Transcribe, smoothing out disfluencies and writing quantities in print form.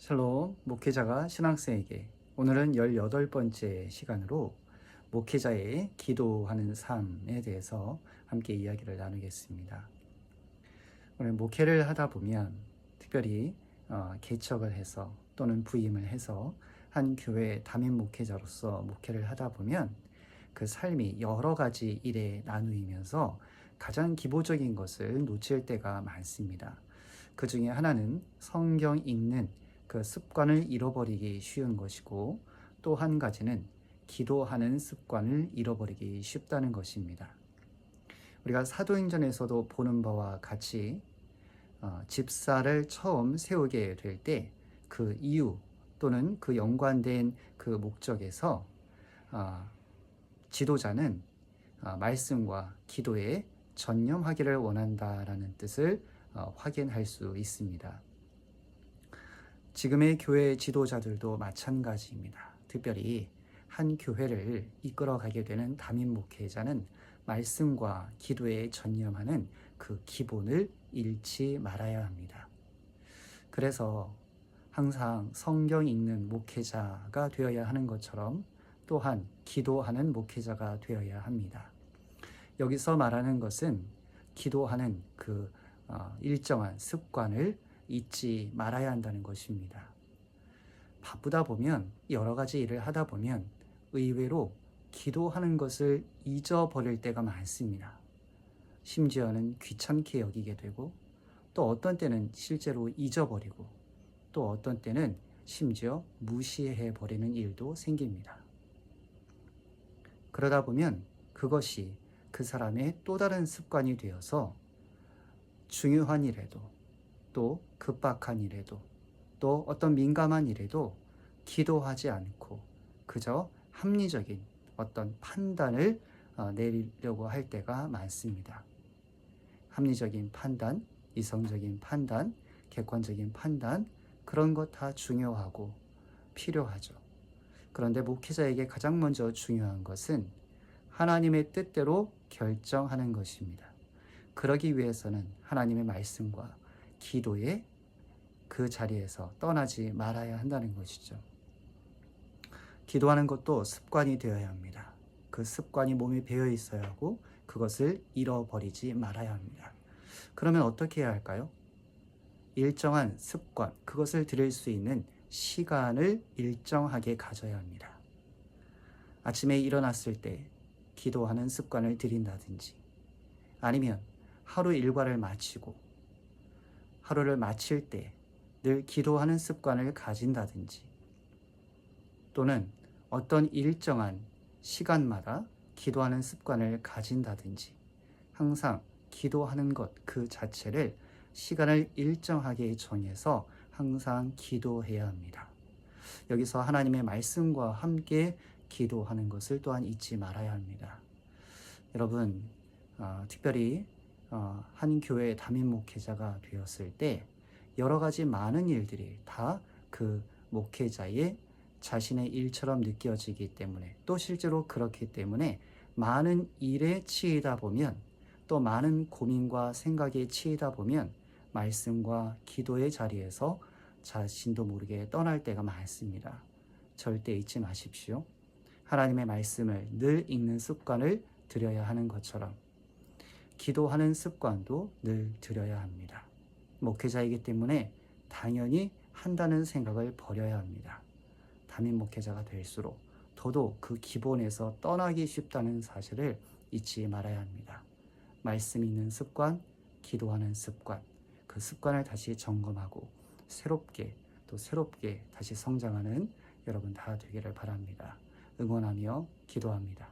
샬롬, 목회자가 신학생에게 오늘은 18번째 시간으로 목회자의 기도하는 삶에 대해서 함께 이야기를 나누겠습니다. 오늘 목회를 하다 보면 특별히 개척을 해서 또는 부임을 해서 한 교회 담임 목회자로서 목회를 하다 보면 그 삶이 여러 가지 일에 나누이면서 가장 기본적인 것을 놓칠 때가 많습니다. 그 중에 하나는 성경 읽는 그 습관을 잃어버리기 쉬운 것이고, 또 한 가지는 기도하는 습관을 잃어버리기 쉽다는 것입니다. 우리가 사도행전에서도 보는 바와 같이 집사를 처음 세우게 될 때 그 이유 또는 그 연관된 그 목적에서 지도자는 말씀과 기도에 전념하기를 원한다라는 뜻을 확인할 수 있습니다. 지금의 교회 지도자들도 마찬가지입니다. 특별히 한 교회를 이끌어가게 되는 담임 목회자는 말씀과 기도에 전념하는 그 기본을 잃지 말아야 합니다. 그래서 항상 성경 읽는 목회자가 되어야 하는 것처럼 또한 기도하는 목회자가 되어야 합니다. 여기서 말하는 것은 기도하는 그 일정한 습관을 잊지 말아야 한다는 것입니다. 바쁘다 보면 여러 가지 일을 하다 보면 의외로 기도하는 것을 잊어버릴 때가 많습니다. 심지어는 귀찮게 여기게 되고, 또 어떤 때는 실제로 잊어버리고, 또 어떤 때는 심지어 무시해버리는 일도 생깁니다. 그러다 보면 그것이 그 사람의 또 다른 습관이 되어서 중요한 일에도, 또 급박한 일에도, 또 어떤 민감한 일에도 기도하지 않고 그저 합리적인 어떤 판단을 내리려고 할 때가 많습니다. 합리적인 판단, 이성적인 판단, 객관적인 판단, 그런 것 다 중요하고 필요하죠. 그런데 목회자에게 가장 먼저 중요한 것은 하나님의 뜻대로 결정하는 것입니다. 그러기 위해서는 하나님의 말씀과 기도의 그 자리에서 떠나지 말아야 한다는 것이죠. 기도하는 것도 습관이 되어야 합니다. 그 습관이 몸에 배어 있어야 하고 그것을 잃어버리지 말아야 합니다. 그러면 어떻게 해야 할까요? 일정한 습관, 그것을 들일 수 있는 시간을 일정하게 가져야 합니다. 아침에 일어났을 때 기도하는 습관을 들인다든지, 아니면 하루 일과를 마치고 하루를 마칠 때 늘 기도하는 습관을 가진다든지, 또는 어떤 일정한 시간마다 기도하는 습관을 가진다든지, 항상 기도하는 것 그 자체를 시간을 일정하게 정해서 항상 기도해야 합니다. 여기서 하나님의 말씀과 함께 기도하는 것을 또한 잊지 말아야 합니다. 여러분, 특별히 한 교회 담임 목회자가 되었을 때 여러 가지 많은 일들이 다 그 목회자의 자신의 일처럼 느껴지기 때문에, 또 실제로 그렇기 때문에 많은 일에 치이다 보면, 또 많은 고민과 생각에 치이다 보면 말씀과 기도의 자리에서 자신도 모르게 떠날 때가 많습니다. 절대 잊지 마십시오. 하나님의 말씀을 늘 읽는 습관을 들여야 하는 것처럼 기도하는 습관도 늘 들여야 합니다. 목회자이기 때문에 당연히 한다는 생각을 버려야 합니다. 담임 목회자가 될수록 더더욱 그 기본에서 떠나기 쉽다는 사실을 잊지 말아야 합니다. 말씀 읽는 습관, 기도하는 습관, 그 습관을 다시 점검하고 새롭게 다시 성장하는 여러분 다 되기를 바랍니다. 응원하며 기도합니다.